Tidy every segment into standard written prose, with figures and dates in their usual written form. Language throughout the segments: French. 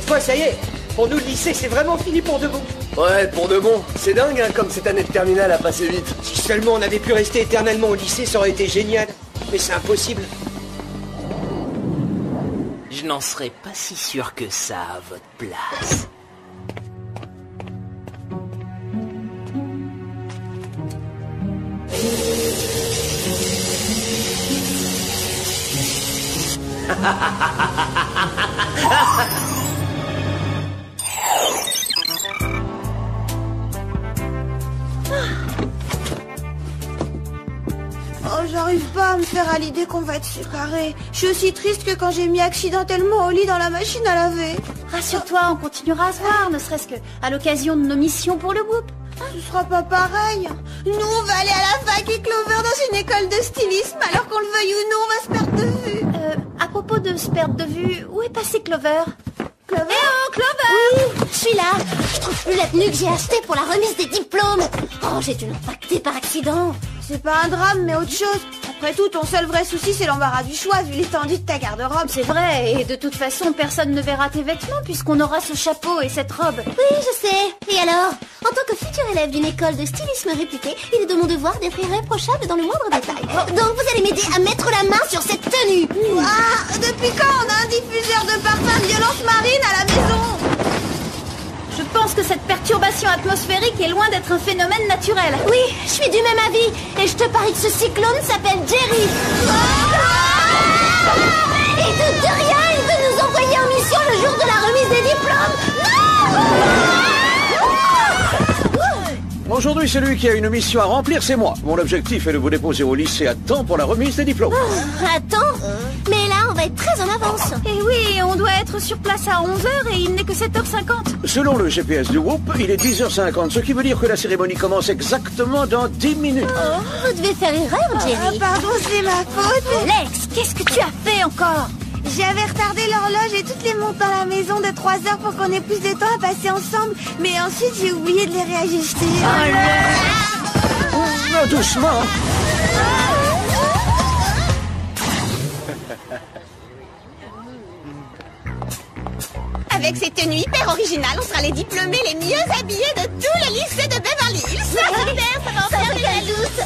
quoi, ça y est? Pour nous, le lycée, c'est vraiment fini pour de bon. Ouais, pour de bon. C'est dingue, hein, comme cette année de terminale a passé vite. Si seulement on avait pu rester éternellement au lycée, ça aurait été génial. Mais c'est impossible. Je n'en serais pas si sûr que ça à votre place. Oh, j'arrive pas à me faire à l'idée qu'on va être séparés. Je suis aussi triste que quand j'ai mis accidentellement au lit dans la machine à laver. Rassure-toi, on continuera à se voir, ne serait-ce que à l'occasion de nos missions pour le groupe. Ce sera pas pareil. Nous, on va aller à la fac et Clover dans une école de stylisme, alors qu'on le veuille ou non, on va se perdre de vue. À propos de se perdre de vue, où est passé Clover? Clover? Eh oh, Clover! Oui, je suis là. Je trouve plus la tenue que j'ai achetée pour la remise des diplômes. Oh, j'ai dû l'impacter par accident. C'est pas un drame, mais autre chose. Après tout, ton seul vrai souci, c'est l'embarras du choix, vu l'étendue de ta garde-robe. C'est vrai, et de toute façon, personne ne verra tes vêtements puisqu'on aura ce chapeau et cette robe. Oui, je sais. Et alors, en tant que futur élève d'une école de stylisme réputée, il est de mon devoir d'être irréprochable dans le moindre détail. Donc vous allez m'aider à mettre la main sur cette tenue. Ah, depuis quand on a un diffuseur de parfum de violence marine à la maison? Je pense que cette perturbation atmosphérique est loin d'être un phénomène naturel. Oui, je suis du même avis. Et je te parie que ce cyclone s'appelle Jerry. Et de rien, il veut nous envoyer en mission le jour de la remise des diplômes. Aujourd'hui, celui qui a une mission à remplir, c'est moi. Mon objectif est de vous déposer au lycée à temps pour la remise des diplômes. Attends, mais là, on va être très en avance. Et oui, on doit être sur place à 11h et il n'est que 7h50. Selon le GPS du Whoop, il est 10h50, ce qui veut dire que la cérémonie commence exactement dans 10 minutes. Oh, vous devez faire erreur, Jerry. Pardon, c'est ma faute. Lex, qu'est-ce que tu as fait encore? J'avais retardé l'horloge et toutes les montres dans la maison de 3 heures pour qu'on ait plus de temps à passer ensemble. Mais ensuite, j'ai oublié de les réajuster. Oh, doucement. Avec ces tenues hyper originales, on sera les diplômés les mieux habillés de tous les lycées de Beverly Hills. Ça va en faire la doute.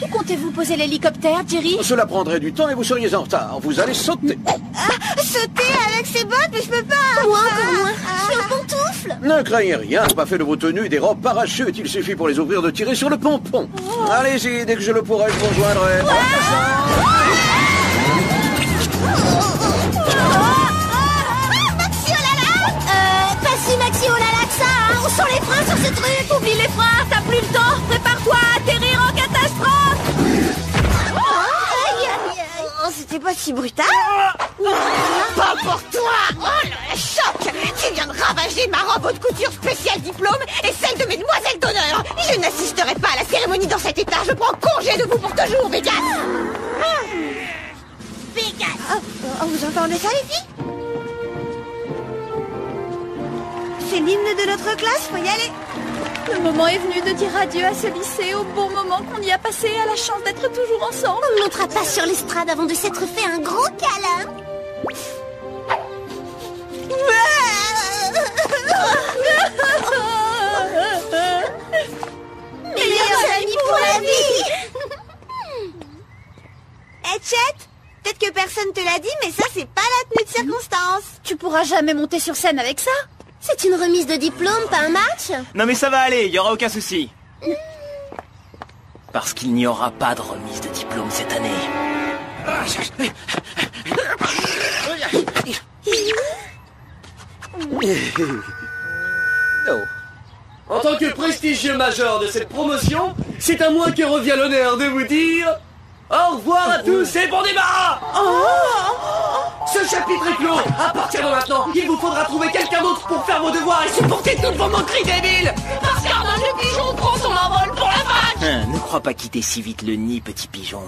Où comptez-vous poser l'hélicoptère, Jerry? Cela prendrait du temps et vous seriez en retard. Vous allez sauter. Sauter avec ses bottes, mais je peux pas. Moi, encore moins. Je suis en pantoufle. Ne craignez rien, pas fait de vos tenues des robes parachutes. Il suffit pour les ouvrir de tirer sur le pompon. Allez-y, dès que je le pourrai, je vous rejoindrai. Pas si maxi oh là là que ça, hein. Où sont les freins sur ce truc? Oublie les freins, t'as plus le temps. Prépare-toi à atterrir en catastrophe. Aïe, aïe, aïe. Oh, c'était pas si brutal. Pas pour toi! Oh le choc! Tu viens de ravager ma robe haute couture spéciale diplôme et celle de mes demoiselles d'honneur! Je n'assisterai pas à la cérémonie dans cet état! Je prends congé de vous pour toujours, Vegas! Vegas! Vous entendez ça, les filles? C'est l'hymne de notre classe, faut y aller. Le moment est venu de dire adieu à ce lycée au bon moment qu'on y a passé, à la chance d'être toujours ensemble. On ne montera pas sur l'estrade avant de s'être fait un gros câlin. Meilleurs amis pour la vie. Hey, Chet, peut-être que personne te l'a dit, mais ça, c'est pas la tenue de circonstance. Tu pourras jamais monter sur scène avec ça? C'est une remise de diplôme, pas un match. Non mais ça va aller, il y aura aucun souci. Parce qu'il n'y aura pas de remise de diplôme cette année. En tant que prestigieux major de cette promotion, c'est à moi que revient l'honneur de vous dire... Au revoir à tous et bon débat. Ce chapitre est clos. À partir de maintenant, il vous faudra trouver quelqu'un d'autre pour faire vos devoirs et supporter toutes vos moqueries débiles. Parce qu'Arnaud le pigeon prend son envol pour la fac! Ne crois pas quitter si vite le nid, petit pigeon.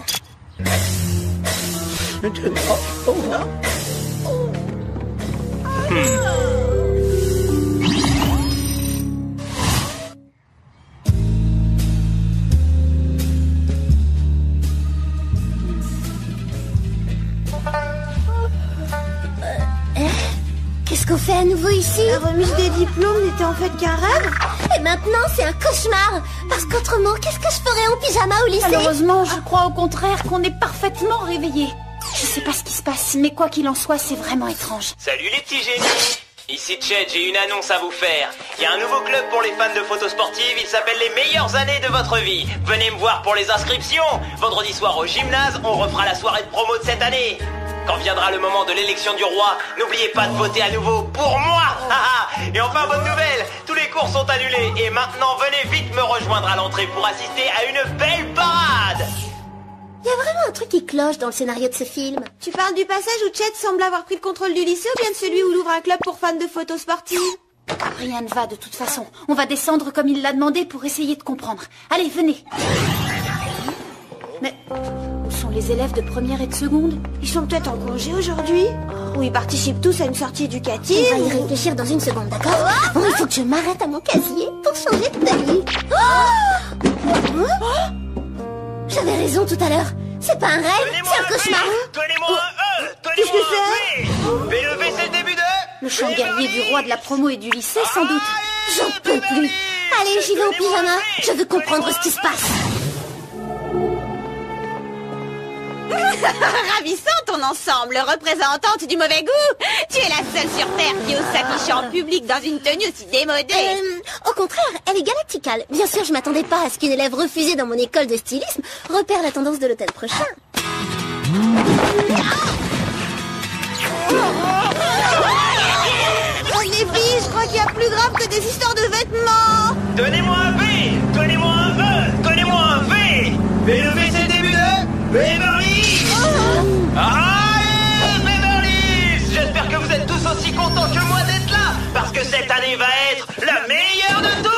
Qu'est-ce Qu'est-ce qu'on fait à nouveau ici? La remise des diplômes n'était en fait qu'un rêve. Et maintenant, c'est un cauchemar. Parce qu'autrement, qu'est-ce que je ferais en pyjama au lycée? Malheureusement, je crois au contraire qu'on est parfaitement réveillés. Je sais pas ce qui se passe, mais quoi qu'il en soit, c'est vraiment étrange. Salut les petits génies. Ici Chet, j'ai une annonce à vous faire. Il y a un nouveau club pour les fans de photos sportives, il s'appelle les meilleures années de votre vie. Venez me voir pour les inscriptions. Vendredi soir au gymnase, on refera la soirée de promo de cette année. Quand viendra le moment de l'élection du roi, n'oubliez pas de voter à nouveau pour moi. Et enfin, bonne nouvelle, tous les cours sont annulés. Et maintenant, venez vite me rejoindre à l'entrée pour assister à une belle parade. Il y a vraiment un truc qui cloche dans le scénario de ce film. Tu parles du passage où Chet semble avoir pris le contrôle du lycée ou bien de celui où il ouvre un club pour fans de photos sportives? Rien ne va de toute façon. On va descendre comme il l'a demandé pour essayer de comprendre. Allez, venez. Mais où sont les élèves de première et de seconde? Ils sont peut-être en congé aujourd'hui? Ou ils participent tous à une sortie éducative? On va y réfléchir dans une seconde, d'accord? Bon, il faut que je m'arrête à mon casier pour changer de tenue. J'avais raison tout à l'heure. C'est pas un rêve, c'est un cauchemar. Donnez-moi un E. Qu'est-ce que c'est? V. C'est le début de... Le chant guerrier du roi de la promo et du lycée, sans doute. J'en peux plus. Allez, j'y vais au pyjama. Je veux comprendre ce qui se passe. Ravissant ton ensemble, représentante du mauvais goût. Tu es la seule sur Terre qui ose s'afficher en public dans une tenue aussi démodée. Au contraire, elle est galacticale. Bien sûr, je m'attendais pas à ce qu'une élève refusée dans mon école de stylisme repère la tendance de l'hôtel prochain. Oh les filles, je crois qu'il y a plus grave que des histoires de vêtements. Donnez-moi un V. Donnez-moi un E. Donnez-moi un V. V, c'est le début de... Beverly. Allez, Beverly. J'espère que vous êtes tous aussi contents que moi d'être là, parce que cette année va être la meilleure de toutes.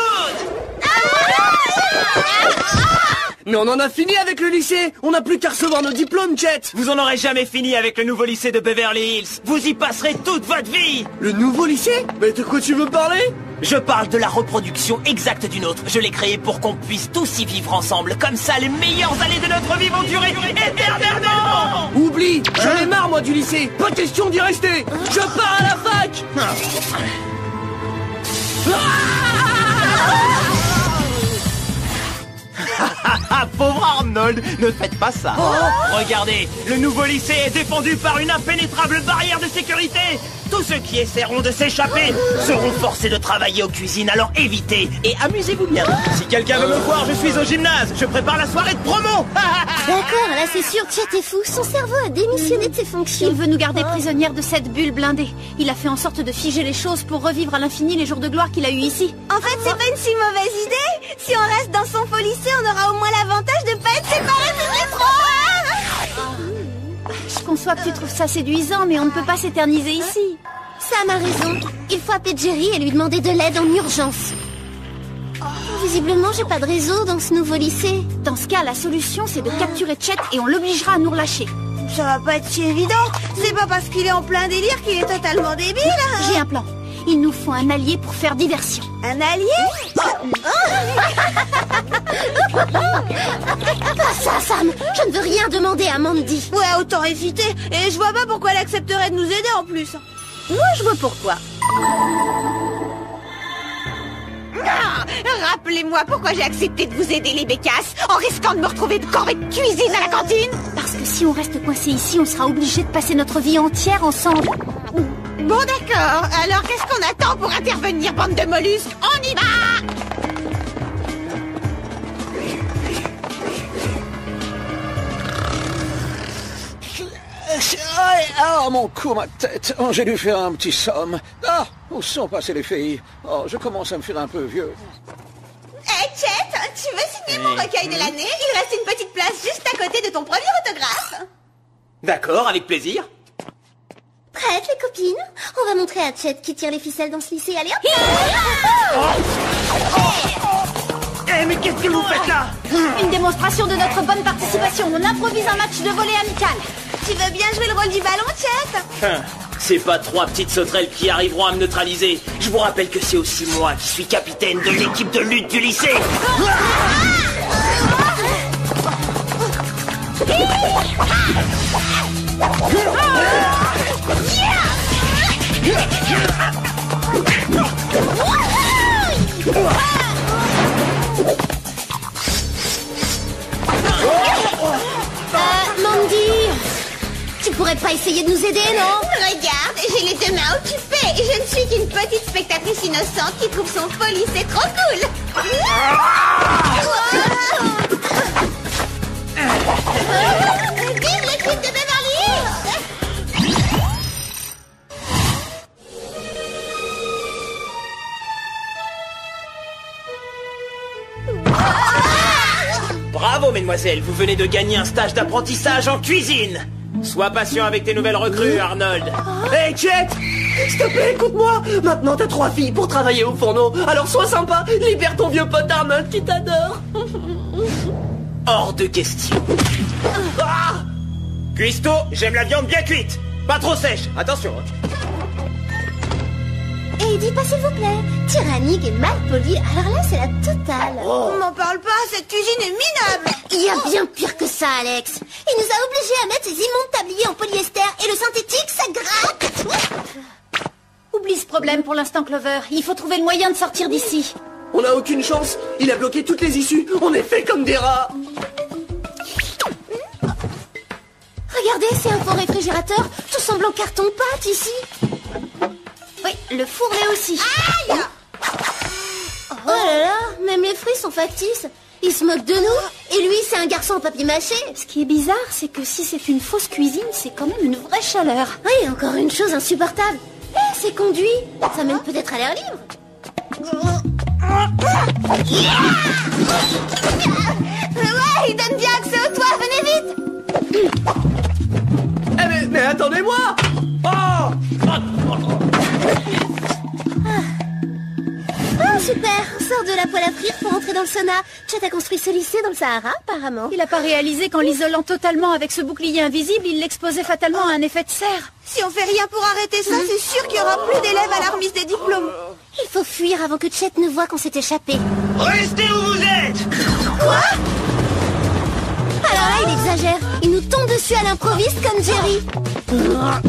Mais on en a fini avec le lycée. On n'a plus qu'à recevoir nos diplômes, Chet. Vous en aurez jamais fini avec le nouveau lycée de Beverly Hills. Vous y passerez toute votre vie. Le nouveau lycée? Mais de quoi tu veux parler? Je parle de la reproduction exacte d'une autre. Je l'ai créée pour qu'on puisse tous y vivre ensemble. Comme ça, les meilleures années de notre vie vont durer éternellement. Oublie, j'en ai marre moi du lycée. Pas question d'y rester. Je pars à la fac. Pauvre Arnold, ne faites pas ça. Regardez, le nouveau lycée est défendu par une impénétrable barrière de sécurité. Tous ceux qui essaieront de s'échapper seront forcés de travailler aux cuisines, alors évitez et amusez-vous bien. Si quelqu'un veut me voir, je suis au gymnase. Je prépare la soirée de promo. D'accord, là c'est sûr, Chet est fou. Son cerveau a démissionné de ses fonctions. Il veut nous garder prisonnières de cette bulle blindée. Il a fait en sorte de figer les choses pour revivre à l'infini les jours de gloire qu'il a eu ici. En fait, c'est pas une si mauvaise idée. Si on reste dans son faux lycée, on aura au moins l'avantage de pas être séparés de trop. Je conçois que tu trouves ça séduisant, mais on ne peut pas s'éterniser ici. Sam a raison. Il faut appeler Jerry et lui demander de l'aide en urgence. Visiblement, j'ai pas de réseau dans ce nouveau lycée. Dans ce cas, la solution, c'est de capturer Chet et on l'obligera à nous relâcher. Ça va pas être si évident. C'est pas parce qu'il est en plein délire qu'il est totalement débile. J'ai un plan. Il nous faut un allié pour faire diversion. Un allié? Pas ça, Sam. Je ne veux rien demander à Mandy. Ouais, autant éviter. Et je vois pas pourquoi elle accepterait de nous aider en plus. Moi, je vois pourquoi. Rappelez-moi pourquoi j'ai accepté de vous aider, les bécasses, en risquant de me retrouver de corvée de cuisine à la cantine. Parce que si on reste coincé ici, on sera obligé de passer notre vie entière ensemble. Bon, d'accord. Alors, qu'est-ce qu'on attend pour intervenir, bande de mollusques? On y va! Ah, mon cou, ma tête. Oh, j'ai dû faire un petit somme. Ah, où sont passées les filles? Oh, je commence à me faire un peu vieux. Hey, Chet, tu veux signer mon recueil de l'année? Il reste une petite place juste à côté de ton premier autographe. D'accord, avec plaisir. Prête, les copines? On va montrer à Chet qui tire les ficelles dans ce lycée. Allez, hop! Mais qu'est-ce que vous faites là? Une démonstration de notre bonne participation. On improvise un match de volley amical. Tu veux bien jouer le rôle du ballon, Chet? C'est pas trois petites sauterelles qui arriveront à me neutraliser. Je vous rappelle que c'est aussi moi qui suis capitaine de l'équipe de lutte du lycée. Mandy, tu pourrais pas essayer de nous aider, non? Regarde, j'ai les deux mains occupées. Je ne suis qu'une petite spectatrice innocente qui trouve son folie, c'est trop cool. Vive l'équipe de Beverly Hills! Bravo, mesdemoiselles, vous venez de gagner un stage d'apprentissage en cuisine. Sois patient avec tes nouvelles recrues, Arnold. Hey, Chet! S'il te plaît, écoute-moi. Maintenant, t'as 3 filles pour travailler au fourneau. Alors sois sympa, libère ton vieux pote Arnold qui t'adore. Hors de question. Ah! Cuistot, j'aime la viande bien cuite. Pas trop sèche, attention. Et dis pas s'il vous plaît. Tyrannique et mal poli, alors là c'est la totale. On m'en parle pas, cette cuisine est minable. Il y a bien pire que ça, Alex. Il nous a obligés à mettre ces immondes tabliers en polyester et le synthétique, ça gratte. Oublie ce problème pour l'instant, Clover. Il faut trouver le moyen de sortir d'ici. On n'a aucune chance. Il a bloqué toutes les issues. On est fait comme des rats. Regardez, c'est un faux réfrigérateur. Tout semble en carton-pâte ici. Oui, le four l'est aussi. Aïe! Oh là là, même les fruits sont factices. Il se moque de nous. Et lui, c'est un garçon en papier mâché. Ce qui est bizarre, c'est que si c'est une fausse cuisine, c'est quand même une vraie chaleur. Oui, encore une chose insupportable. C'est conduit. Ça mène peut-être à l'air libre. Ouais, il donne bien accès au toit, venez vite. Eh mais attendez-moi. Oh! Ah, super. Sors de la poêle à frire pour entrer dans le sauna. Chet a construit ce lycée dans le Sahara, apparemment. Il n'a pas réalisé qu'en l'isolant totalement avec ce bouclier invisible, il l'exposait fatalement à un effet de serre. Si on fait rien pour arrêter ça, c'est sûr qu'il y aura plus d'élèves à la remise des diplômes. Il faut fuir avant que Chet ne voie qu'on s'est échappé. Restez où vous êtes. Quoi? Alors là, il exagère. Il nous tombe dessus à l'improviste comme Jerry.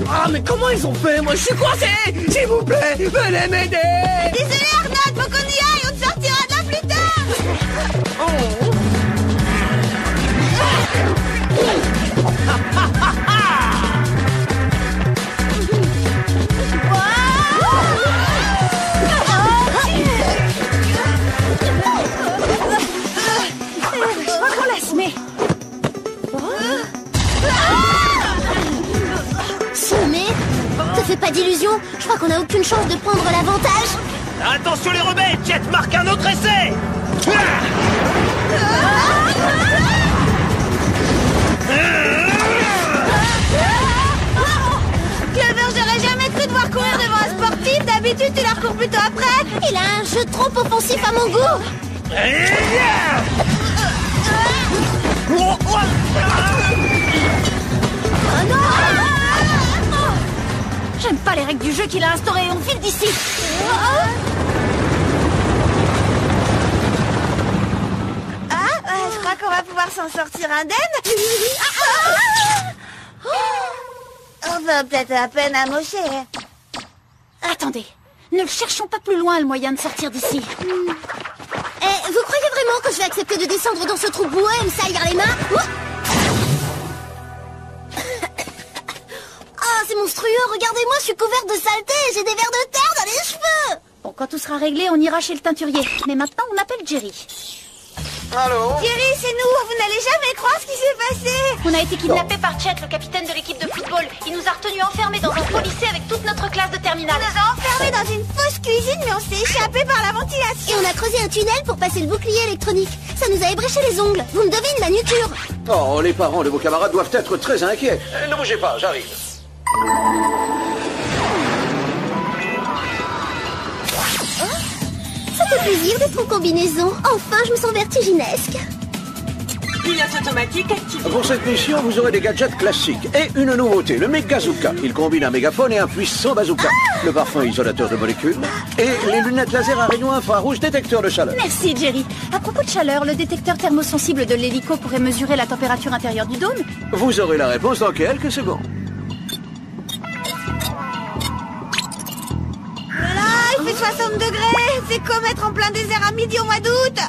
Ah, mais comment ils ont fait? Moi, je suis coincé. S'il vous plaît, venez m'aider. Désolé Arnold, faut qu'on y aille, on te sortira de là plus tard. Relaxe, mais... Mais te fais pas d'illusions. Je crois qu'on a aucune chance de prendre l'avantage. Attention les rebelles, Jet marque un autre essai. Clover, j'aurais jamais cru devoir courir devant un sportif. D'habitude, tu leur cours plutôt après. Il a un jeu trop offensif à mon goût. Oh non! J'aime pas les règles du jeu qu'il a instaurées. On file d'ici. Je crois qu'on va pouvoir s'en sortir indemne. On va peut-être à peine amocher. Attendez. Ne cherchons pas plus loin le moyen de sortir d'ici. Vous croyez vraiment que je vais accepter de descendre dans ce trou boueux et me salir les mains? Oh, c'est monstrueux. Regardez-moi, je suis couverte de saleté. J'ai des vers de terre dans les cheveux. Bon, quand tout sera réglé, on ira chez le teinturier. Mais maintenant, on appelle Jerry. Allô? Thierry, c'est nous. Vous n'allez jamais croire ce qui s'est passé. On a été kidnappés par Chet, le capitaine de l'équipe de football. Il nous a retenus enfermés dans un faux lycée avec toute notre classe de terminale. On nous a enfermés dans une fausse cuisine, mais on s'est échappé par la ventilation. Et on a creusé un tunnel pour passer le bouclier électronique. Ça nous a ébréché les ongles. Vous me devez une manucure. Oh, les parents de vos camarades doivent être très inquiets. Ne bougez pas, j'arrive. Ça fait plaisir d'être en combinaison. Enfin, je me sens vertiginesque. Pilote automatique activé. Pour cette mission, vous aurez des gadgets classiques et une nouveauté, le Megazooka. Il combine un mégaphone et un puissant bazooka. Le parfum isolateur de molécules et les lunettes laser à rayon infrarouge détecteur de chaleur. Merci, Jerry. À propos de chaleur, le détecteur thermosensible de l'hélico pourrait mesurer la température intérieure du dôme? Vous aurez la réponse dans quelques secondes. 60 degrés. C'est comme être en plein désert à midi au mois d'août.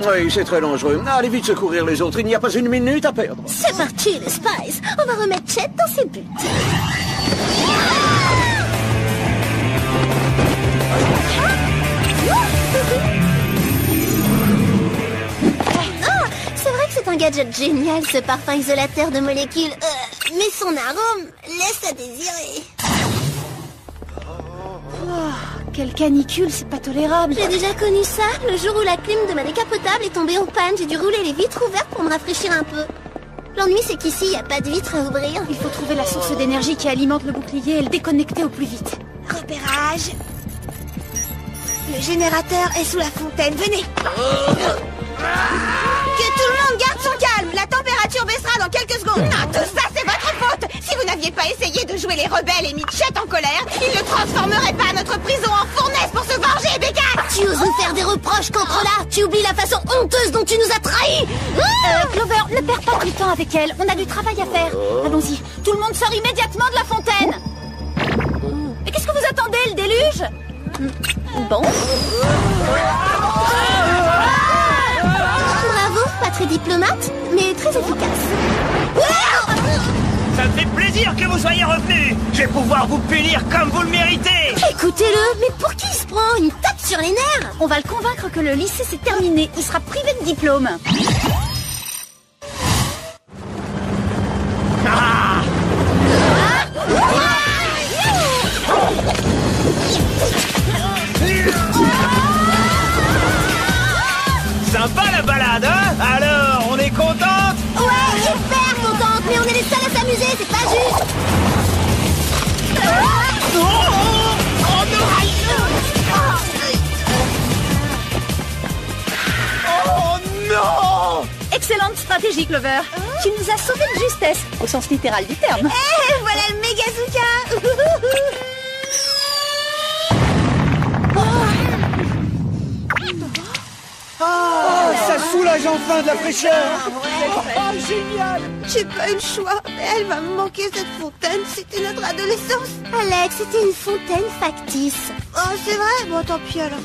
Oui, c'est très dangereux. Allez vite secourir les autres, il n'y a pas une minute à perdre. C'est parti, les Spies. On va remettre Chet dans ses buts. C'est vrai que c'est un gadget génial, ce parfum isolateur de molécules. Mais son arôme laisse à désirer. Quelle canicule, c'est pas tolérable. J'ai déjà connu ça. Le jour où la clim de ma décapotable est tombée en panne, j'ai dû rouler les vitres ouvertes pour me rafraîchir un peu. L'ennui, c'est qu'ici, il n'y a pas de vitres à ouvrir. Il faut trouver la source d'énergie qui alimente le bouclier et le déconnecter au plus vite. Repérage. Le générateur est sous la fontaine. Venez. Que tout le monde garde son calme. La température baissera dans quelques secondes. Non, tout ça, c'est votre faute. Si vous n'aviez pas essayé de jouer les rebelles et mis Chet en colère, il ne transformerait pas notre prison en fournaise pour se venger, Bécane. Tu oses nous faire des reproches, Cancrola. Tu oublies la façon honteuse dont tu nous as trahis. Clover, ne perds pas du temps avec elle. On a du travail à faire. Allons-y. Tout le monde sort immédiatement de la fontaine. Mais qu'est-ce que vous attendez, le déluge? Bon. Bravo, pas très diplomate, mais très efficace. Ça me fait plaisir que vous soyez revenus. Je vais pouvoir vous punir comme vous le méritez. Écoutez-le, mais pour qui il se prend? Une tape sur les nerfs? On va le convaincre que le lycée c'est terminé. Il sera privé de diplôme. Sympa la balade, hein? Alors, on est contente? Ouais, hyper contente, mais on est les seuls à s'amuser, c'est pas juste. Oh non! Excellente stratégie, Clover. Tu nous as sauvé de justesse, au sens littéral du terme. Eh, voilà le Megazooka. Oh, ça soulage enfin de la fraîcheur. Oh, génial. J'ai pas eu le choix, mais elle va me manquer cette fontaine. C'était notre adolescence. Alex, c'était une fontaine factice. Oh, c'est vrai? Bon, tant pis alors.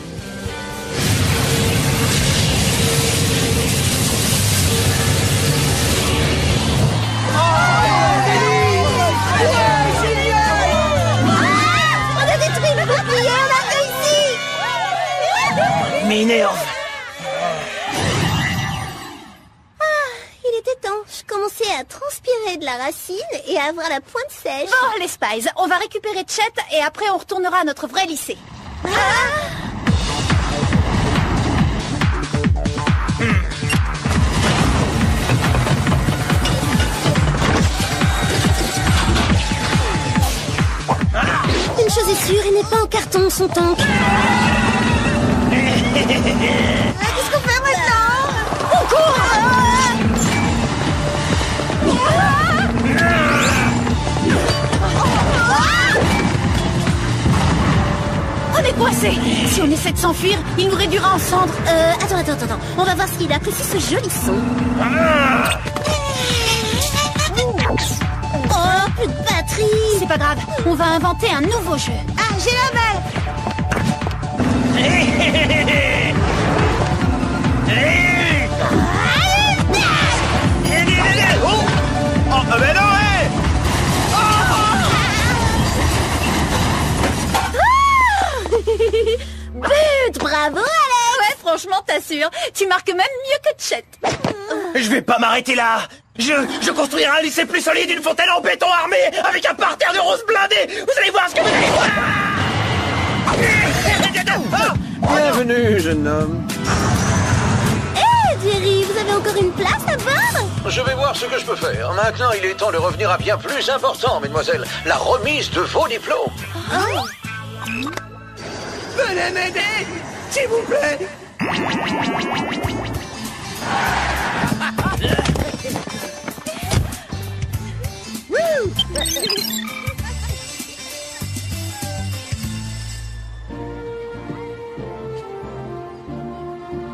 On a détruit le bouclier, on a réussi. M'énerve. Il était temps. Je commençais à transpirer de la racine et à avoir la pointe sèche. Bon, les Spies, on va récupérer Chet et après on retournera à notre vrai lycée. Une chose est sûre, il n'est pas en carton, son tank. Qu'est-ce qu'on fait maintenant? On court. On est coincés. Si on essaie de s'enfuir, il nous réduira en cendres. Attends. On va voir ce qu'il apprécie ce joli son. Oh, plus de batterie. C'est pas grave, on va inventer un nouveau jeu. Ah, j'ai la balle. Oh, mais non, hé! But, bravo, Alex. Ouais, franchement, t'assures. Tu marques même mieux que Chet. Je vais pas m'arrêter là. Je construirai un lycée plus solide, une fontaine en béton armé, avec un parterre de roses blindés. Vous allez voir ce que vous allez voir. Bienvenue, jeune homme. Hé, Jerry, vous avez encore une place à bord? Je vais voir ce que je peux faire. Maintenant, il est temps de revenir à bien plus important, mesdemoiselles. La remise de vos diplômes. Venez m'aider, s'il vous plaît.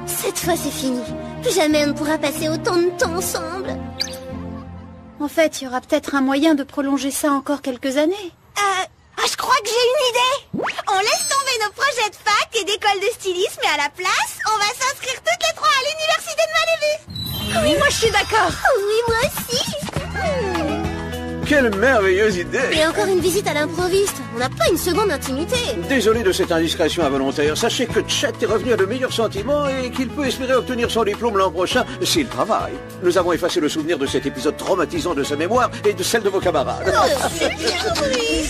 Cette fois, c'est fini. Plus jamais on ne pourra passer autant de temps ensemble. En fait, il y aura peut-être un moyen de prolonger ça encore quelques années. je crois que j'ai une idée. On laisse tomber nos projets de fac et d'école de stylisme et à la place, on va s'inscrire toutes les trois à l'université de Malibu. Oui, moi je suis d'accord. Oui, moi aussi. Quelle merveilleuse idée! Et encore une visite à l'improviste. On n'a pas une seconde d'intimité. Désolé de cette indiscrétion involontaire. Sachez que Chet est revenu à de meilleurs sentiments et qu'il peut espérer obtenir son diplôme l'an prochain s'il travaille. Nous avons effacé le souvenir de cet épisode traumatisant de sa mémoire et de celle de vos camarades. Oh, c'est bien, oui.